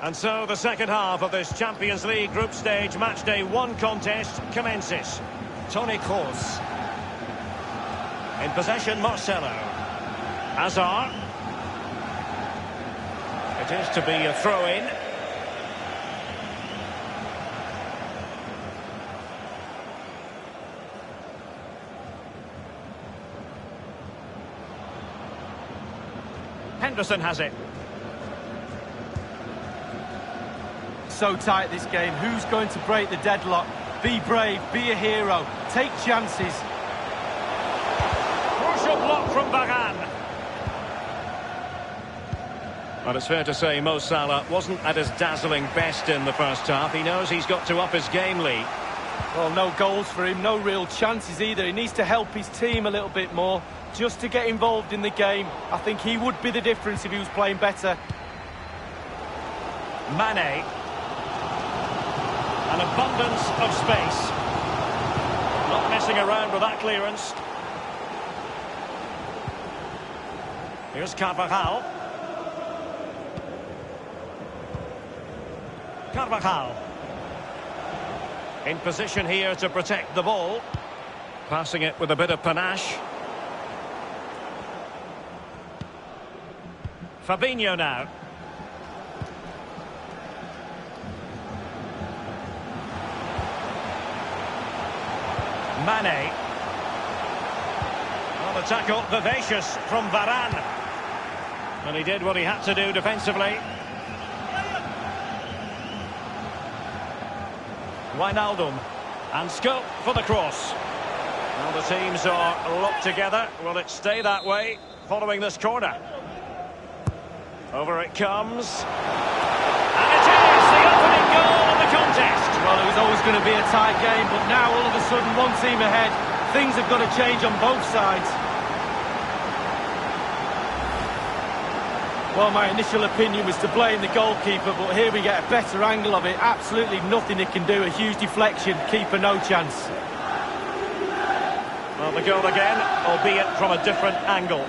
And so the second half of this Champions League group stage matchday 1 contest commences. Toni Kroos. In possession, Marcelo. Hazard. It is to be a throw-in. Henderson has it. So tight this game. Who's going to break the deadlock? Be brave, be a hero, take chances. Crucial block from Varane. Well, it's fair to say Mo Salah wasn't at his dazzling best in the first half. He knows he's got to up his game, Lee. Well, no goals for him, no real chances either. He needs to help his team a little bit more, just to get involved in the game. I think he would be the difference if he was playing better. Mane. An abundance of space. Not messing around with that clearance. Here's Carvajal. Carvajal. In position here to protect the ball. Passing it with a bit of panache. Fabinho now. Mane. Well, the tackle vivacious from Varane. And he did what he had to do defensively. Wijnaldum. And scope for the cross. Well, the teams are locked together. Will it stay that way following this corner? Over it comes. And it is the opening goal of the contest. Well, it was always going to be a tight game, but now all of a sudden one team ahead. Things have got to change on both sides. Well, my initial opinion was to blame the goalkeeper, but here we get a better angle of it. Absolutely nothing it can do. A huge deflection. Keeper no chance. Well, the goal again, albeit from a different angle.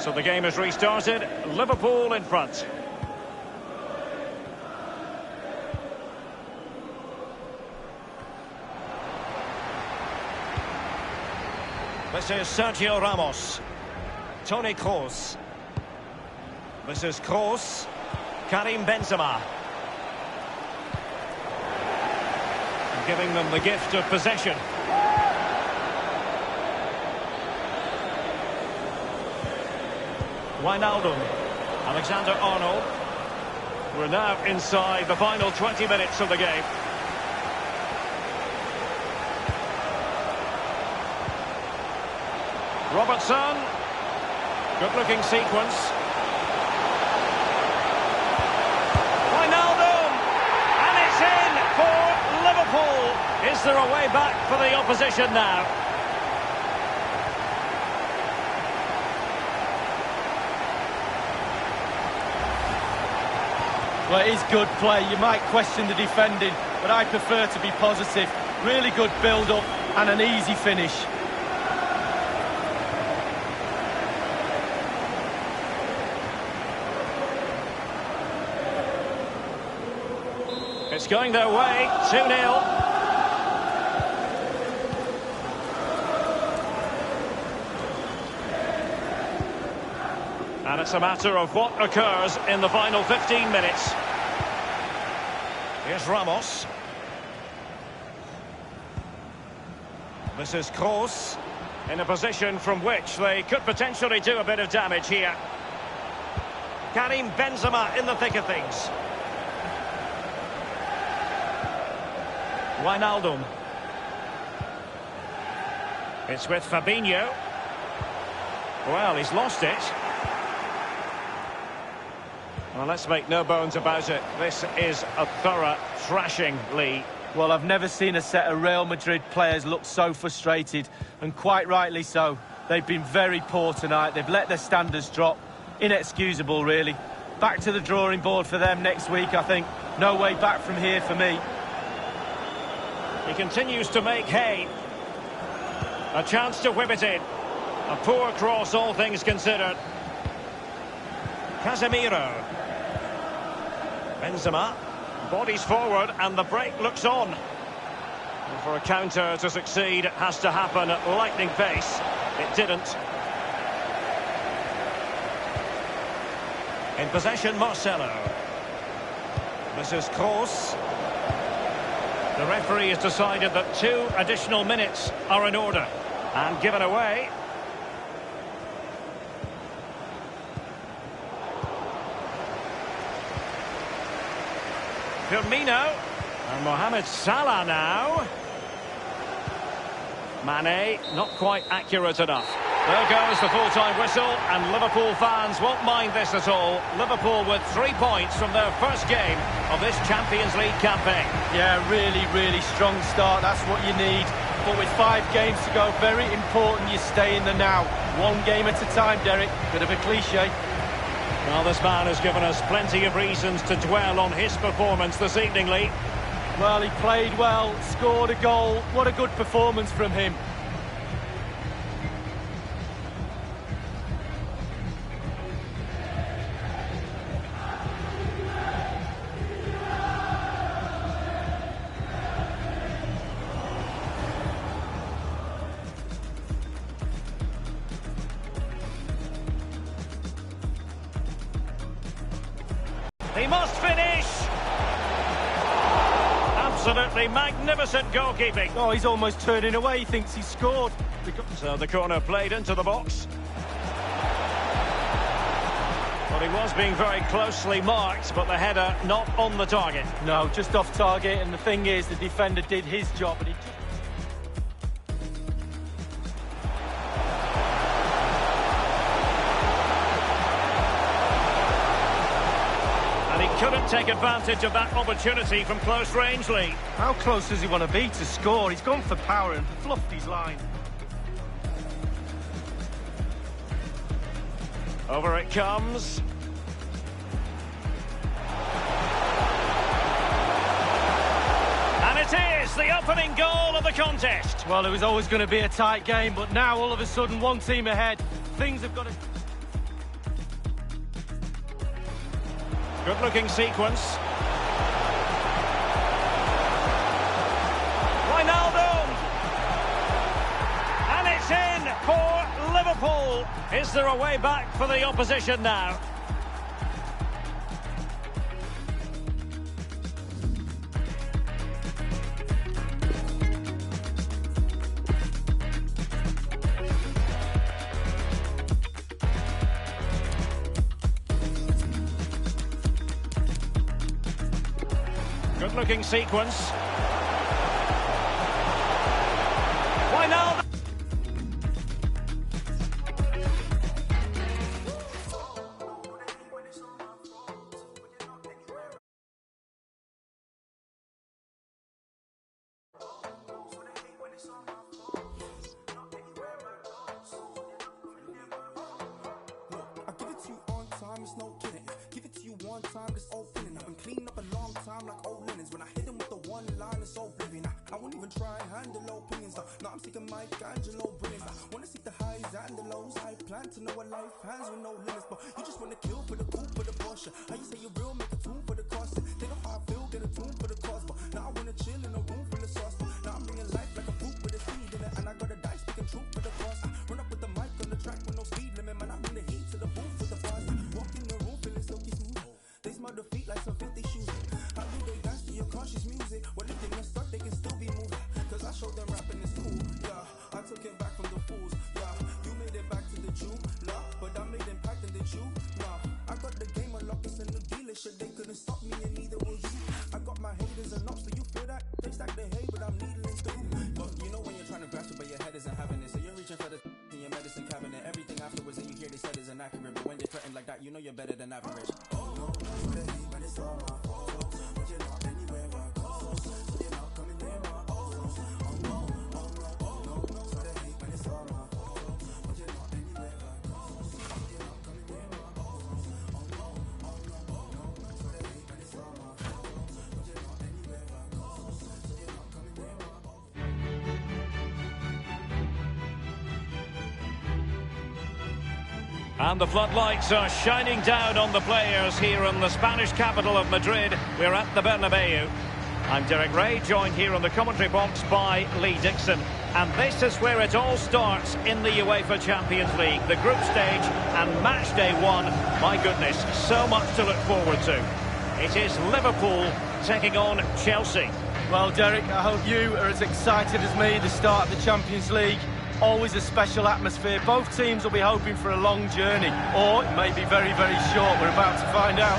So the game has restarted. Liverpool in front. This is Sergio Ramos. Toni Kroos. This is Kroos. Karim Benzema. Giving them the gift of possession. Wijnaldum. Alexander-Arnold. We're now inside the final 20 minutes of the game. Robertson. Good-looking sequence. Wijnaldum. And it's in for Liverpool. Is there a way back for the opposition now? Well, it is good play. You might question the defending, but I prefer to be positive. Really good build-up and an easy finish. It's going their way, 2-0. And it's a matter of what occurs in the final 15 minutes. Here's Ramos. This is Kroos, in a position from which they could potentially do a bit of damage here. Karim Benzema in the thick of things. Wijnaldum. It's with Fabinho. Well, he's lost it. Well, let's make no bones about it. This is a thorough thrashing, Lee. Well, I've never seen a set of Real Madrid players look so frustrated, and quite rightly so. They've been very poor tonight. They've let their standards drop. Inexcusable, really. Back to the drawing board for them next week, I think. No way back from here for me. He continues to make hay. A chance to whip it in. A poor cross, all things considered. Casemiro. Benzema. Bodies forward and the break looks on. And for a counter to succeed, it has to happen at lightning pace. It didn't. In possession, Marcelo. This is Kroos. The referee has decided that 2 additional minutes are in order. And given away. Firmino. And Mohamed Salah now. Mane, not quite accurate enough. There goes the full-time whistle, and Liverpool fans won't mind this at all. Liverpool with 3 points from their first game of this Champions League campaign. Yeah, really, really strong start. That's what you need. But with 5 games to go, very important you stay in the now. 1 game at a time, Derek. Bit of a cliche. Well, this man has given us plenty of reasons to dwell on his performance this evening, Lee. Well, he played well, scored a goal. What a good performance from him. He must finish! Absolutely magnificent goalkeeping. Oh, he's almost turning away. He thinks he's scored. So the corner played into the box. Well, he was being very closely marked, but the header not on the target. No, just off target. And the thing is, the defender did his job. And he couldn't take advantage of that opportunity from close range, Lee. How close does he want to be to score? He's gone for power and fluffed his line. Over it comes. And it is the opening goal of the contest. Well, it was always going to be a tight game, but now all of a sudden one team ahead. Things have got to... Good-looking sequence. Wijnaldum! And it's in for Liverpool. Is there a way back for the opposition now? Good-looking sequence. Wijnaldum! It's no kidding. Give it to you one time, just open it. I've been cleaning up a long time like old linens. When I hit them with the one line, it's so oblivion. I won't even try and handle opinions. Now I'm seeking Mike Angelo brilliance. I wanna seek the highs and the lows. I plan to know what life has with no limits. But you just wanna kill for the coup, for the Porsche. How you say you're real, make a tune for the cost. They know how I feel, get a tune for the cause. But now I wanna chill in a room full of sauce. But now I'm bringing life like a fruit with a seed in it. And I got a dice, speaking truth for the cause. I run up with the mic on the track with no speed limit. Man, I bring the heat to the booth with the bars. Walk in the room feeling silky smooth. They smell the feet like some filthy shoes. How do they dance to your conscious music? Well, if they messed up, they can still be moved. Cause I showed them rapping is cool, yeah. I took it back from the fools, yeah. You made it back to the jeweler, but I made impact in the Jew, nah. I got the game unlocked, it's in the dealership. They couldn't stop me and neither will you. I got my haters and ups, so you feel that? They stack the hate, but I'm needling through. But you know when you're trying to grasp it, but your head isn't having it. So you're reaching for the in your medicine cabinet. Everything afterwards that you hear they said is inaccurate. But when they threaten like that, you know you're better than average. Oh, no, the hate, but it's all my fault. But you're not anywhere I go. So you're not coming near my oh no, oh no, oh no, so the hate, but it's all my fault. But you're not anywhere I go. So you're not coming near my oh no, oh no, And the floodlights are shining down on the players here in the Spanish capital of Madrid. We're at the Bernabeu. I'm Derek Ray, joined here on the commentary box by Lee Dixon. And this is where it all starts in the UEFA Champions League. The group stage and match day one. My goodness, so much to look forward to. It is Liverpool taking on Chelsea. Well, Derek, I hope you are as excited as me. The start of the Champions League. Always a special atmosphere. Both teams will be hoping for a long journey. Or it may be very, very short. We're about to find out.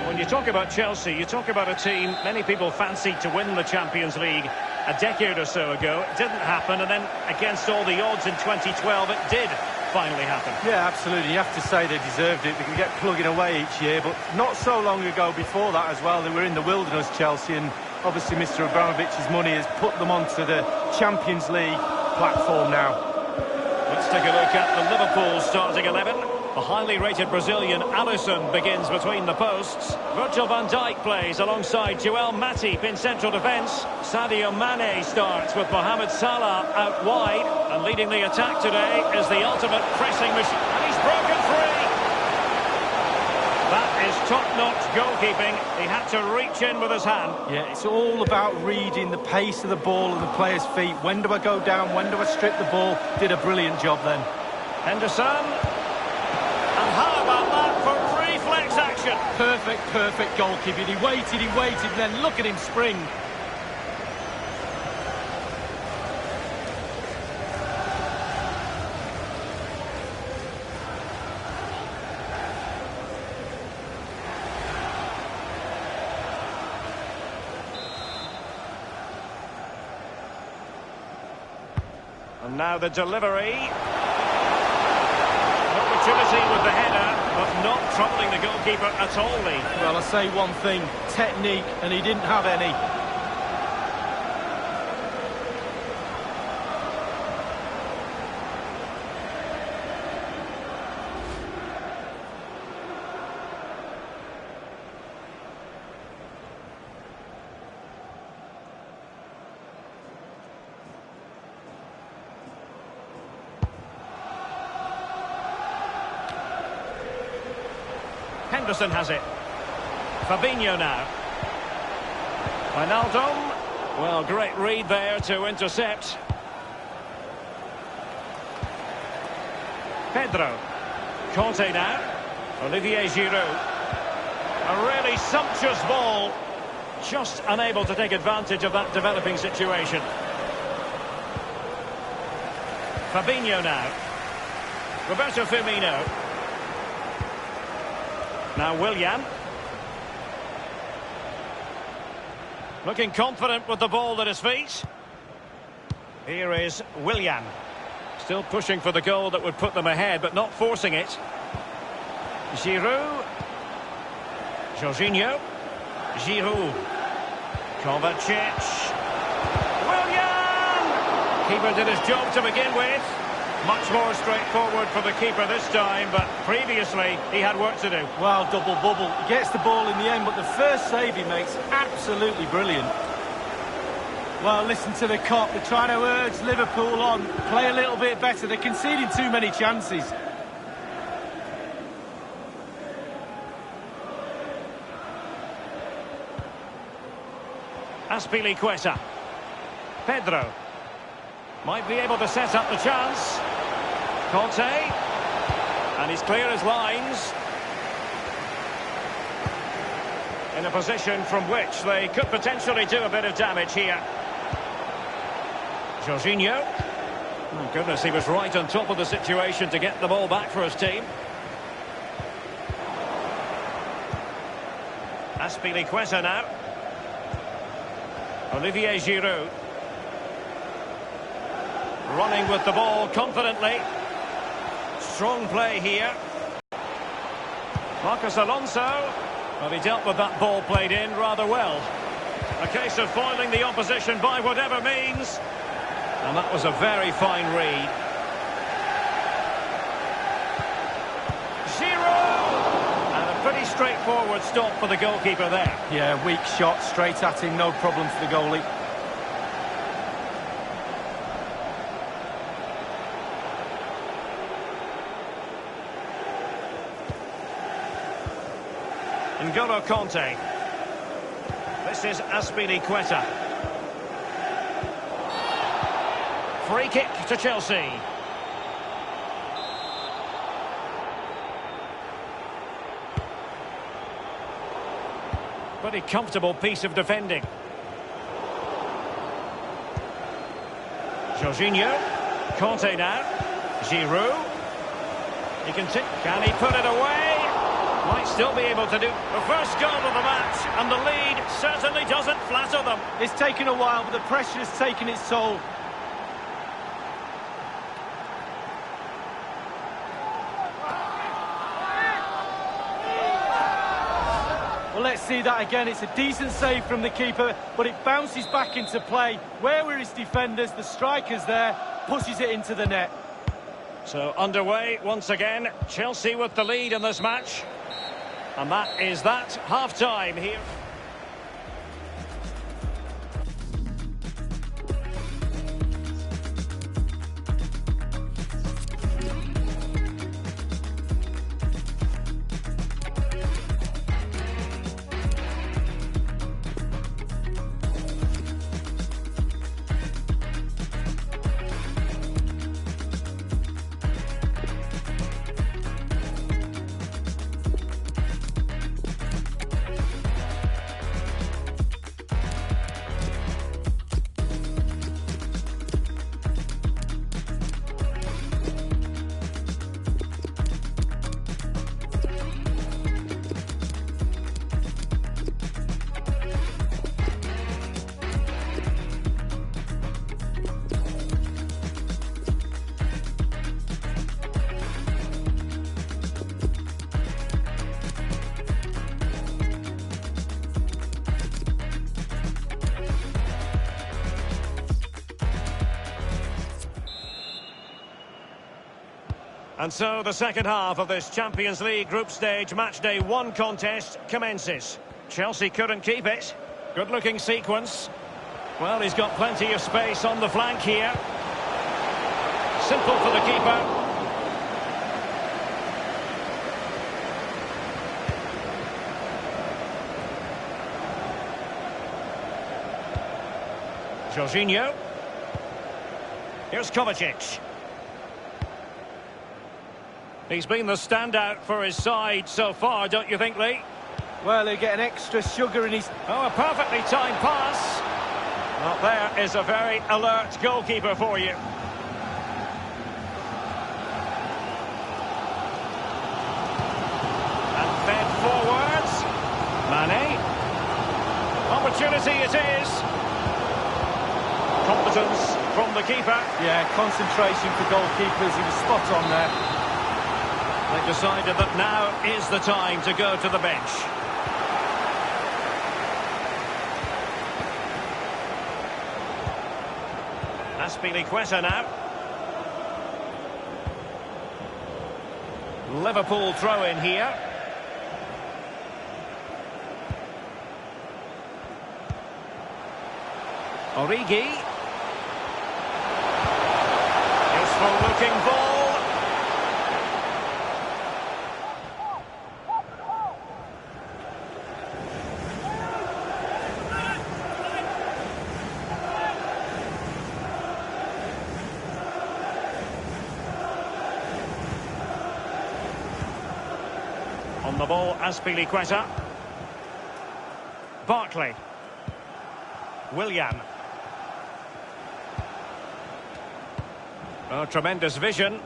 When you talk about Chelsea, you talk about a team many people fancied to win the Champions League a decade or so ago. It didn't happen, and then against all the odds in 2012, it did finally happen. Yeah, absolutely. You have to say they deserved it. They can get plugging away each year, but not so long ago before that as well. They were in the wilderness, Chelsea, and obviously Mr. Abramovich's money has put them onto the Champions League platform now. Let's take a look at the Liverpool starting 11. The highly rated Brazilian Alisson begins between the posts. Virgil van Dijk plays alongside Joel Matip in central defence. Sadio Mane starts with Mohamed Salah out wide. And leading the attack today is the ultimate pressing machine. And he's broken free! That is top-notch goalkeeping. He had to reach in with his hand. Yeah, it's all about reading the pace of the ball and the player's feet. When do I go down? When do I strip the ball? Did a brilliant job then. Henderson. And how about that for reflex action? Perfect goalkeeping. He waited, and then look at him spring. And now the delivery. An opportunity with the header, but not troubling the goalkeeper at all, Lee. Well, I say one thing, technique, and he didn't have any. Henderson has it. Fabinho now. Wijnaldum. Well, great read there to intercept. Pedro. Conte now. Olivier Giroud. A really sumptuous ball. Just unable to take advantage of that developing situation. Fabinho now. Roberto Firmino. Now Willian. Looking confident with the ball at his feet. Here is Willian. Still pushing for the goal that would put them ahead, but not forcing it. Giroud. Jorginho. Giroud. Kovacic. Willian! Keeper did his job to begin with. Much more straightforward for the keeper this time, but previously he had work to do. Well, double bubble. He gets the ball in the end, but the first save he makes, absolutely brilliant. Well, listen to the cop. They're trying to urge Liverpool on. Play a little bit better. They're conceding too many chances. Azpilicueta. Pedro. Might be able to set up the chance. Conte. And he's clear as lines. In a position from which they could potentially do a bit of damage here. Jorginho. My goodness, he was right on top of the situation to get the ball back for his team. Azpilicueta now. Olivier Giroud. Running with the ball confidently. Strong play here. Marcos Alonso. Well, he dealt with that ball played in rather well. A case of foiling the opposition by whatever means. And that was a very fine read. Giroud! And a pretty straightforward stop for the goalkeeper there. Yeah, weak shot, straight at him, no problem for the goalie. N'Golo Conte. This is Azpilicueta. Free kick to Chelsea. Pretty comfortable piece of defending. Jorginho. Conte now. Giroud. He can he put it away? Might still be able to do the first goal of the match, and the lead certainly doesn't flatter them. It's taken a while, but the pressure has taken its toll. Well, let's see that again. It's a decent save from the keeper, but it bounces back into play. Where were his defenders? The striker's there, pushes it into the net. So underway once again. Chelsea with the lead in this match. And that is that. Half-time here. And so the second half of this Champions League group stage matchday 1 contest commences. Chelsea couldn't keep it. Good-looking sequence. Well, he's got plenty of space on the flank here. Simple for the keeper. Jorginho. Here's Kovacic. He's been the standout for his side so far, don't you think, Lee? Well, he'll get an extra sugar in his... Oh, a perfectly timed pass. Well, there is a very alert goalkeeper for you. And fed forwards. Mane. Opportunity it is. Competence from the keeper. Yeah, concentration for goalkeepers. He was spot on there. They've decided that now is the time to go to the bench. Azpilicueta now. Liverpool throw in here. Origi. Useful looking ball. On the ball, Azpilicueta. Barkley. Willian. Oh, tremendous vision.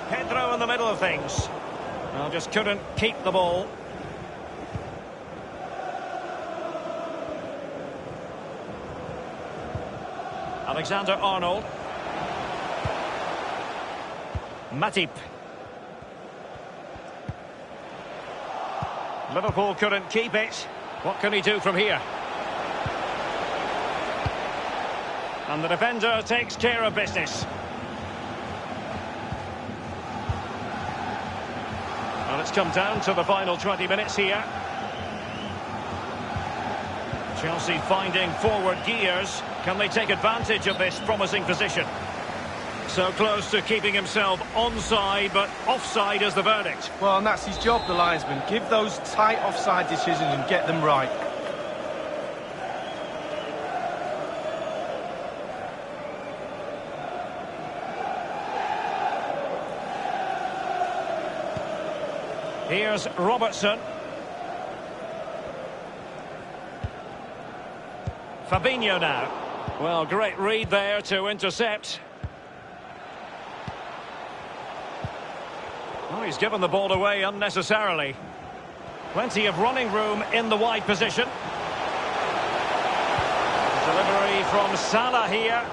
Pedro in the middle of things. Well, just couldn't keep the ball. Alexander-Arnold. Matip. Liverpool couldn't keep it. What can he do from here? And the defender takes care of business. Well, it's come down to the final 20 minutes here. Chelsea finding forward gears. Can they take advantage of this promising position? So close to keeping himself onside, but offside is the verdict. Well, and that's his job, the linesman. Give those tight offside decisions and get them right. Here's Robertson. Fabinho now. Well, great read there to intercept. Oh, he's given the ball away unnecessarily. Plenty of running room in the wide position. Delivery from Salah here.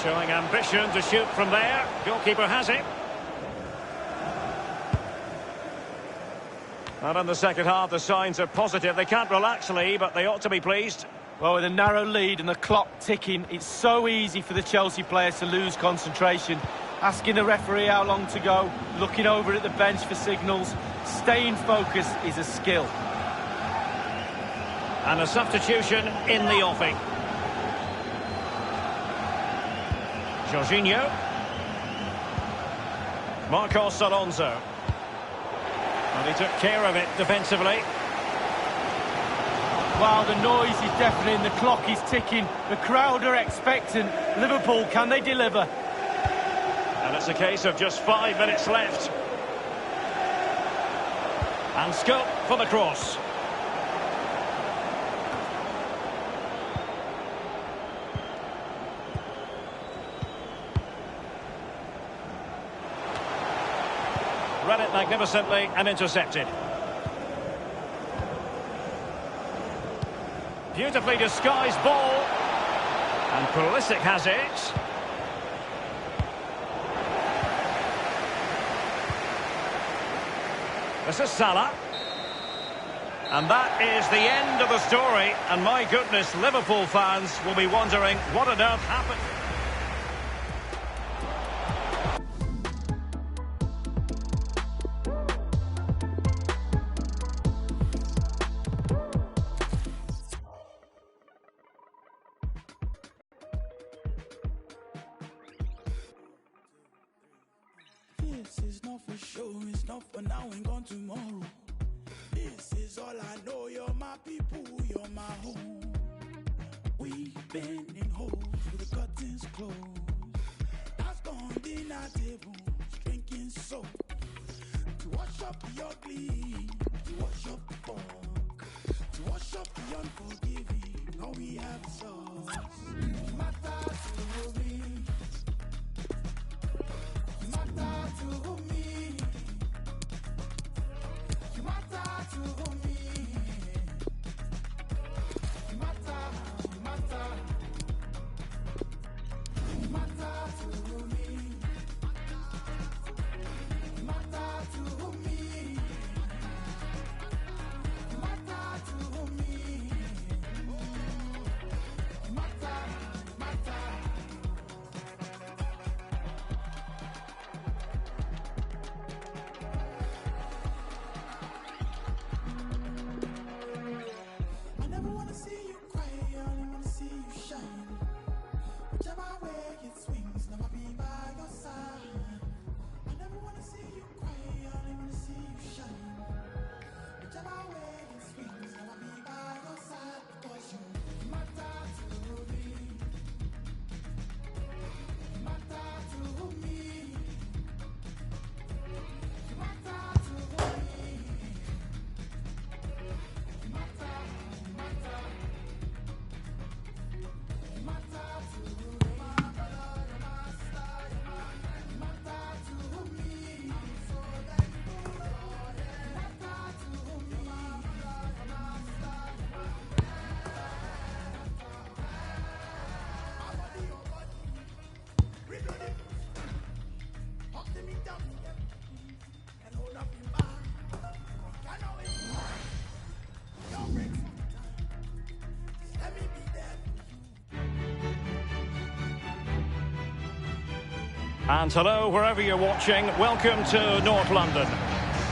Showing ambition to shoot from there. Goalkeeper has it. And in the second half, the signs are positive. They can't relax, Lee, but they ought to be pleased. Well, with a narrow lead and the clock ticking, it's so easy for the Chelsea players to lose concentration. Asking the referee how long to go, looking over at the bench for signals. Staying focused is a skill. And a substitution in the offing. Jorginho. Marcos Alonso. And he took care of it defensively. Wow, the noise is deafening, the clock is ticking, the crowd are expectant. Liverpool, can they deliver? And it's a case of just 5 minutes left. And scope for the cross. Read it magnificently and intercepted. Beautifully disguised ball. And Pulisic has it. This is Salah. And that is the end of the story. And my goodness, Liverpool fans will be wondering what on earth happened. This is not for show, it's not for now and gone tomorrow. This is all I know, you're my people, you're my home. We've been in holes with the curtains closed. That's gone dinner tables, drinking soap. To wash up the ugly, to wash up the fog, to wash up the unforgiving, all we have is us. Matter to me. And hello, wherever you're watching, welcome to North London.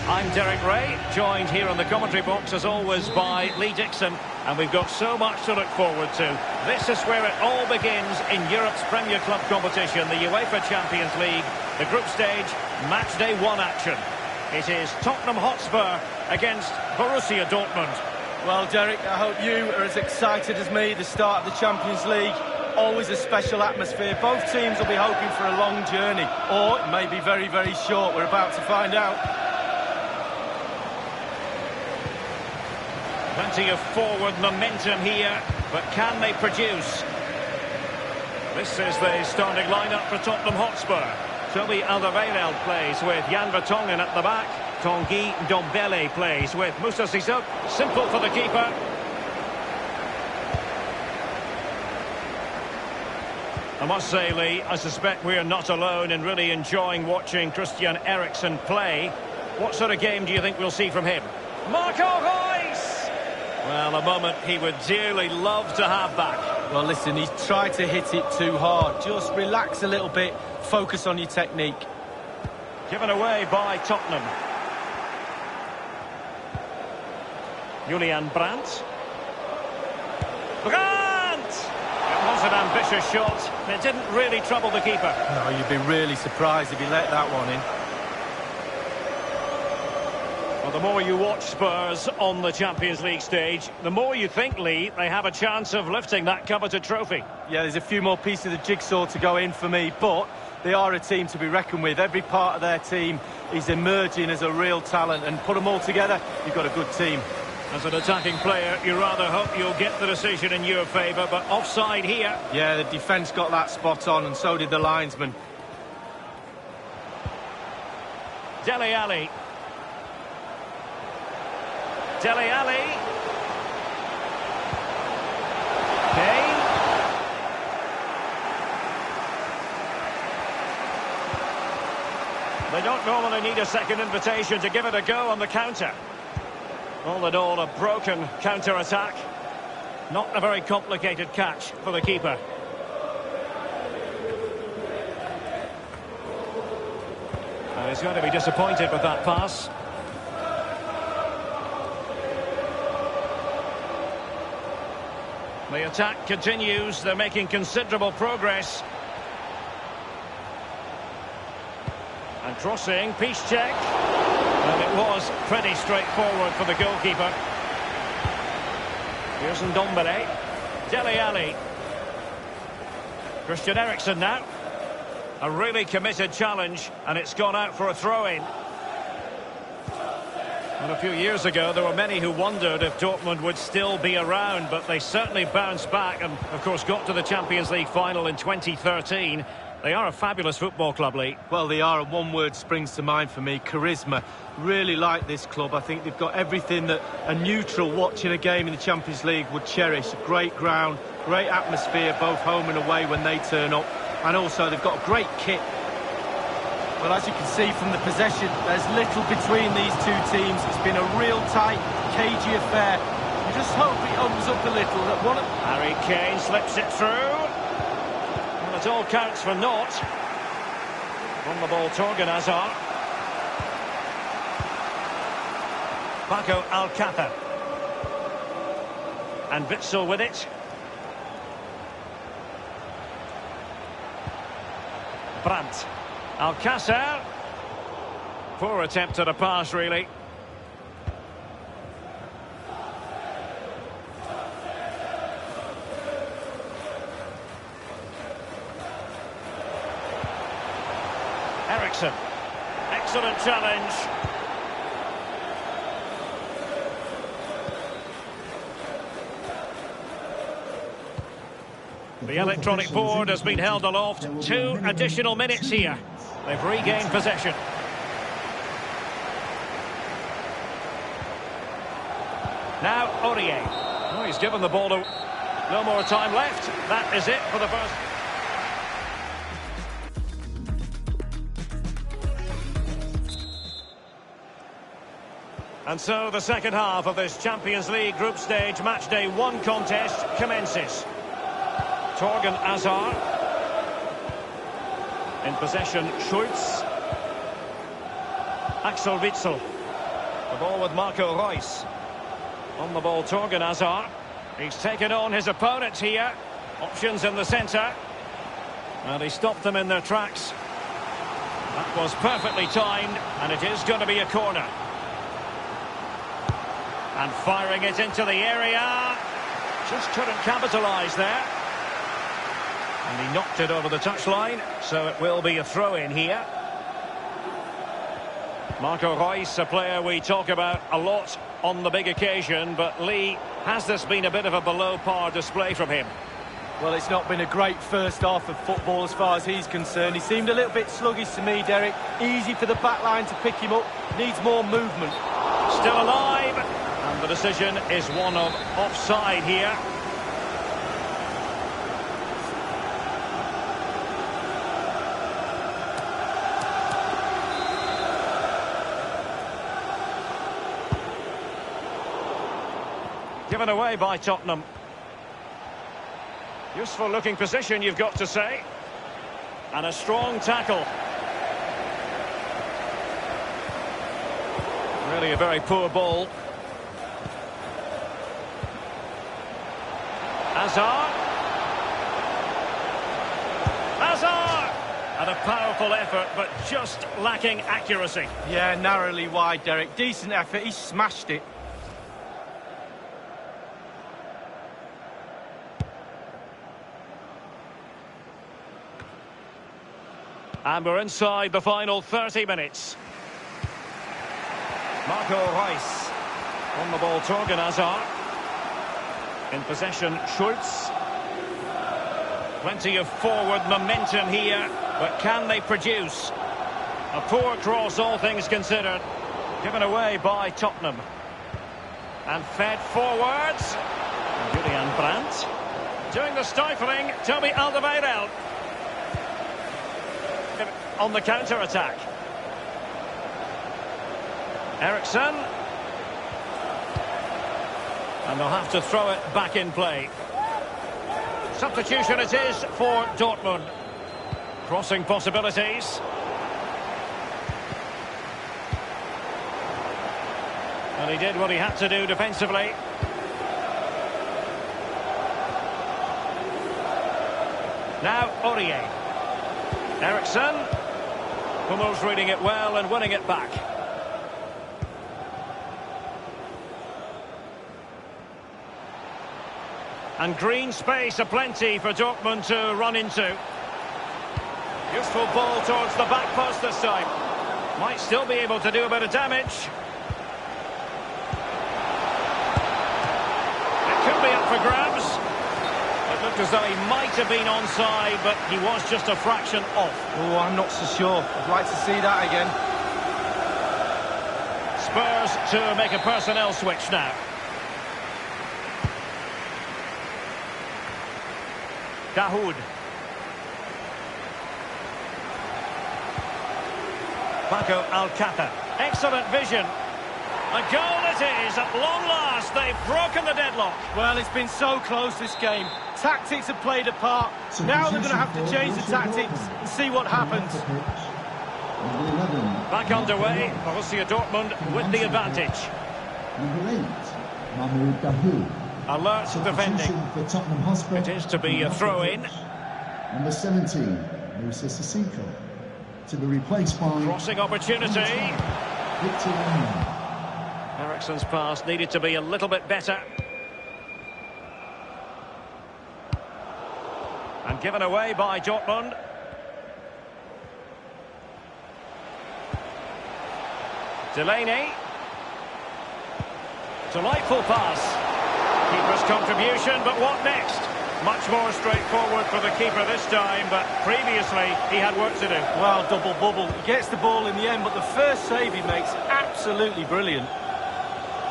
I'm Derek Ray, joined here in the commentary box, as always, by Lee Dixon And we've got so much to look forward to. This is where it all begins in Europe's Premier Club competition, the UEFA Champions League, the group stage, match day 1 action. It is Tottenham Hotspur against Borussia Dortmund. Well, Derek, I hope you are as excited as me. The start of the Champions League, always a special atmosphere. Both teams will be hoping for a long journey, or it may be very, very short. We're about to find out. Plenty of forward momentum here, but can they produce? This is the starting lineup for Tottenham Hotspur. Toby Alderweireld plays with Jan Vertonghen at the back. Tanguy Ndombele plays with Moussa Sissoko. Simple for the keeper. I must say, Lee, I suspect we're not alone in really enjoying watching Christian Eriksen play. What sort of game do you think we'll see from him? Marco Reus! Well, a moment he would dearly love to have back. Well, listen, he's tried to hit it too hard. Just relax a little bit, focus on your technique. Given away by Tottenham. Julian Brandt. Brandt! It was an ambitious shot. It didn't really trouble the keeper. No, you'd be really surprised if he let that one in. Well, the more you watch Spurs on the Champions League stage, the more you think, Lee, they have a chance of lifting that coveted trophy. Yeah, there's a few more pieces of the jigsaw to go in for me, but they are a team to be reckoned with. Every part of their team is emerging as a real talent, and put them all together, you've got a good team. As an attacking player, you rather hope you'll get the decision in your favour, but offside here. Yeah, the defence got that spot on, and so did the linesman. Dele Alli. Dele Alli. Kane. They don't normally need a second invitation to give it a go on the counter. All in all, a broken counter-attack. Not a very complicated catch for the keeper. And he's going to be disappointed with that pass. The attack continues. They're making considerable progress. And crossing, peace check. And it was pretty straightforward for the goalkeeper. Here's Ndombele. Dele Alli. Christian Eriksen now. A really committed challenge, and it's gone out for a throw-in. And a few years ago, there were many who wondered if Dortmund would still be around, but they certainly bounced back and, of course, got to the Champions League final in 2013. They are a fabulous football club, Lee. Well, they are, and one word springs to mind for me, charisma. Really like this club. I think they've got everything that a neutral watching a game in the Champions League would cherish. A great ground, great atmosphere, both home and away when they turn up. And also, they've got a great kit. Well, as you can see from the possession, there's little between these two teams. It's been a real tight, cagey affair. You just hope it opens up a little. That one. Harry Kane slips it through. Well, it all counts for naught. On the ball, Torgan Hazard. Paco Alcácer. And Witsel with it. Brandt. Alcácer. Poor attempt at a pass, really. Eriksen. Excellent challenge. The electronic board has been held aloft. 2 additional minutes here. They've regained possession. Now Aurier. Oh, he's given the ball to... No more time left. That is it for the first... And so the second half of this Champions League group stage matchday 1 contest commences. Torgan Hazard. In possession, Schultz. Axel Witsel. The ball with Marco Reus. On the ball, Torgan Hazard. He's taken on his opponent here. Options in the centre. And he stopped them in their tracks. That was perfectly timed, and it is going to be a corner. And firing it into the area. Just couldn't capitalise there. And he knocked it over the touchline, so it will be a throw-in here. Marco Reus, a player we talk about a lot on the big occasion, but Lee, has this been a bit of a below-par display from him? Well, it's not been a great first half of football as far as he's concerned. He seemed a little bit sluggish to me, Derek. Easy for the back line to pick him up. Needs more movement. Still alive. And the decision is one of offside here. Given away by Tottenham. Useful looking position, you've got to say. And a strong tackle. Really a very poor ball. Hazard. And a powerful effort, but just lacking accuracy. Yeah, narrowly wide, Derek. Decent effort, he smashed it. And we're inside the final 30 minutes. Marco Reus. On the ball, Torgan Hazard. In possession, Schultz. Plenty of forward momentum here, but can they produce? A poor cross, all things considered. Given away by Tottenham. And fed forwards. Julian Brandt. Doing the stifling, Toby Alderweireld. On the counter-attack. Eriksson. And they'll have to throw it back in play. Substitution it is for Dortmund. Crossing possibilities. And he did what he had to do defensively. Now Aurier. Eriksson. Hummels reading it well and winning it back. And green space aplenty for Dortmund to run into. Useful ball towards the back post this time. Might still be able to do a bit of damage. It could be up for grabs. It looked as though he might have been onside, but he was just a fraction off. Oh, I'm not so sure. I'd like to see that again. Spurs to make a personnel switch now. Dahoud. Paco Alcácer. Excellent vision. A goal it is at long last. They've broken the deadlock. Well, it's been so close this game. Tactics have played a part. Now they're going to have to change the tactics and see what happens. Back underway. Borussia Dortmund with the advantage. Number 8, Mahmoud Dahoud. Alert defending. For Tottenham Hotspur. It is to be a throw-in. Number 17, Musa Sissoko. To be replaced by... Crossing opportunity. Victor Wanyama. Eriksson's pass needed to be a little bit better. And given away by Dortmund. Delaney. Delightful pass. Keeper's contribution, but what next? Much more straightforward for the keeper this time, but previously he had work to do. Well, double bubble. He gets the ball in the end, but the first save he makes, absolutely brilliant.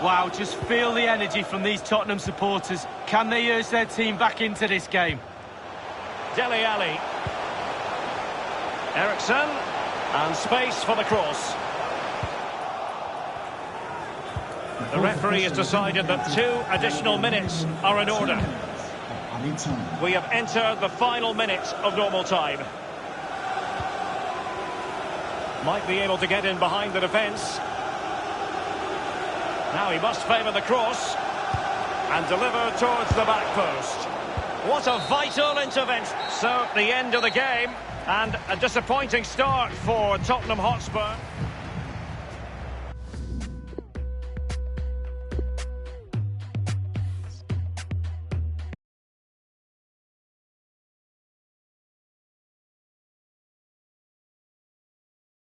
Wow, just feel the energy from these Tottenham supporters. Can they urge their team back into this game? Dele Alli. Eriksson. And space for the cross. The referee has decided that 2 additional minutes are in order. We have entered the final minutes of normal time. Might be able to get in behind the defence. Now he must favour the cross. And delivered towards the back post. What a vital intervention. So, the end of the game. And a disappointing start for Tottenham Hotspur.